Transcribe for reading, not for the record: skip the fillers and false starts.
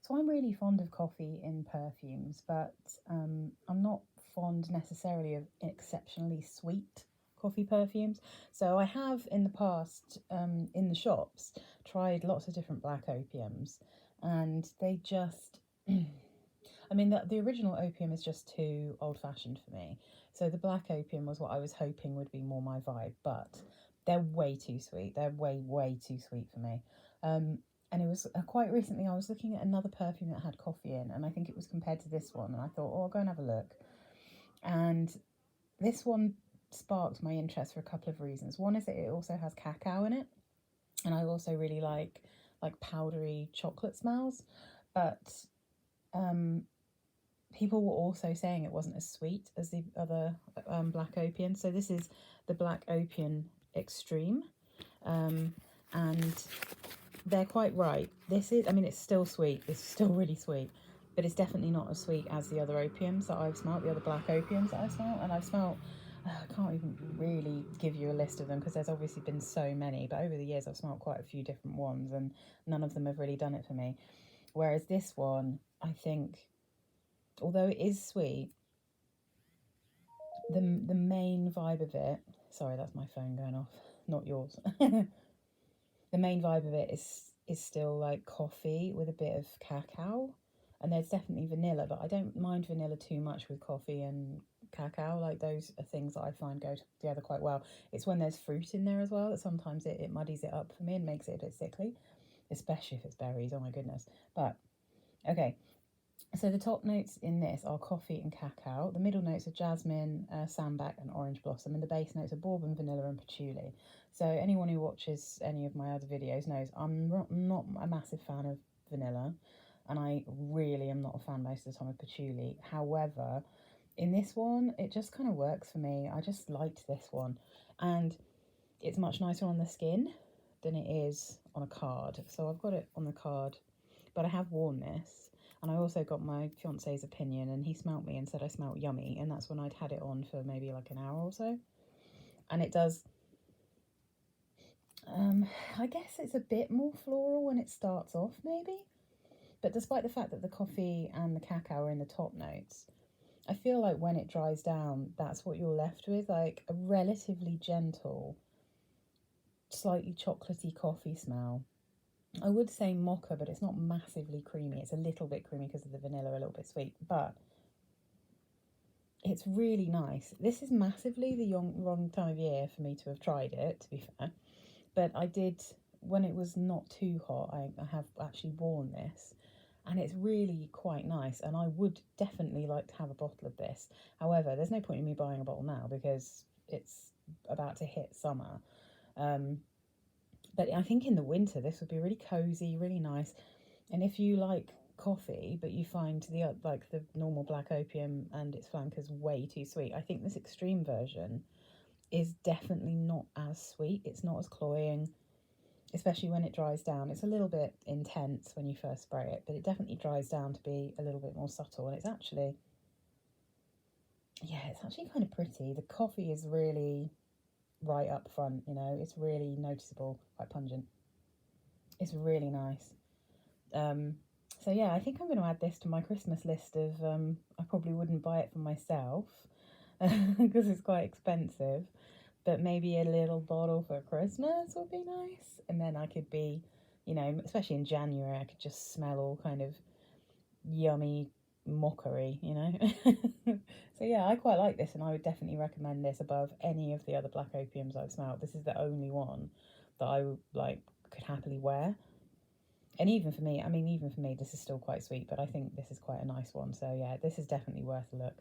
So I'm really fond of coffee in perfumes, but I'm not fond necessarily of exceptionally sweet coffee perfumes. So I have in the past, in the shops, tried lots of different black opiums, and they just I mean, the original opium is just too old fashioned for me. So the black opium was what I was hoping would be more my vibe, but they're way too sweet. They're way too sweet for me. Um, and it was quite recently I was looking at another perfume that had coffee in, and I think it was compared to this one. And I thought, oh, I'll go and have a look. And this one sparked my interest for a couple of reasons. One is that it also has cacao in it, and I also really like powdery chocolate smells, but um, people were also saying it wasn't as sweet as the other black opium. So this is the black opium extreme, and they're quite right. This is, I mean, it's still sweet. It's still really sweet, but it's definitely not as sweet as the other opiums that I've smelt, the other black opiums that I've smelt. And I've smelt, I can't even really give you a list of them because there's obviously been so many, but over the years I've smelt quite a few different ones and none of them have really done it for me. Whereas this one, I think, although it is sweet, the main vibe of it, sorry, that's my phone going off, not yours. The main vibe of it is still like coffee with a bit of cacao, and there's definitely vanilla, but I don't mind vanilla too much with coffee and cacao. Like, those are things that I find go together quite well. It's when there's fruit in there as well that sometimes it muddies it up for me and makes it a bit sickly, especially if it's berries. Oh my goodness. But okay, so the top notes in this are coffee and cacao. The middle notes are jasmine, sambac, and orange blossom, and the base notes are bourbon, vanilla, and patchouli. So anyone who watches any of my other videos knows I'm not a massive fan of vanilla, and I really am not a fan most of the time of patchouli. However, in this one, it just kind of works for me. I just liked this one, and it's much nicer on the skin than it is on a card. So I've got it on the card, but I have worn this. And I also got my fiance's opinion, and he smelt me and said I smelt yummy. And that's when I'd had it on for maybe like an hour or so. And it does, I guess it's a bit more floral when it starts off, maybe. But despite the fact that the coffee and the cacao are in the top notes, I feel like when it dries down, that's what you're left with, like a relatively gentle, slightly chocolatey coffee smell. I would say mocha, but it's not massively creamy. It's a little bit creamy because of the vanilla, a little bit sweet, but it's really nice. This is massively the wrong time of year for me to have tried it, to be fair. But I did, when it was not too hot, I have actually worn this. And it's really quite nice. And I would definitely like to have a bottle of this. However, there's no point in me buying a bottle now because it's about to hit summer. But I think in the winter, this would be really cozy, really nice. And if you like coffee, but you find the normal black opium and its flankers way too sweet, I think this extreme version is definitely not as sweet. It's not as cloying, especially when it dries down. It's a little bit intense when you first spray it, but it definitely dries down to be a little bit more subtle. And it's actually kind of pretty. The coffee is really right up front, it's really noticeable, quite pungent. It's really nice. So yeah, I think I'm going to add this to my Christmas list of, I probably wouldn't buy it for myself because it's quite expensive, but maybe a little bottle for Christmas would be nice. And then I could be, especially in January, I could just smell all kind of yummy mockery. So yeah, I quite like this, and I would definitely recommend this above any of the other black opiums I've smelled. This is the only one that I could happily wear. And even for me, this is still quite sweet, but I think this is quite a nice one. So yeah, this is definitely worth a look.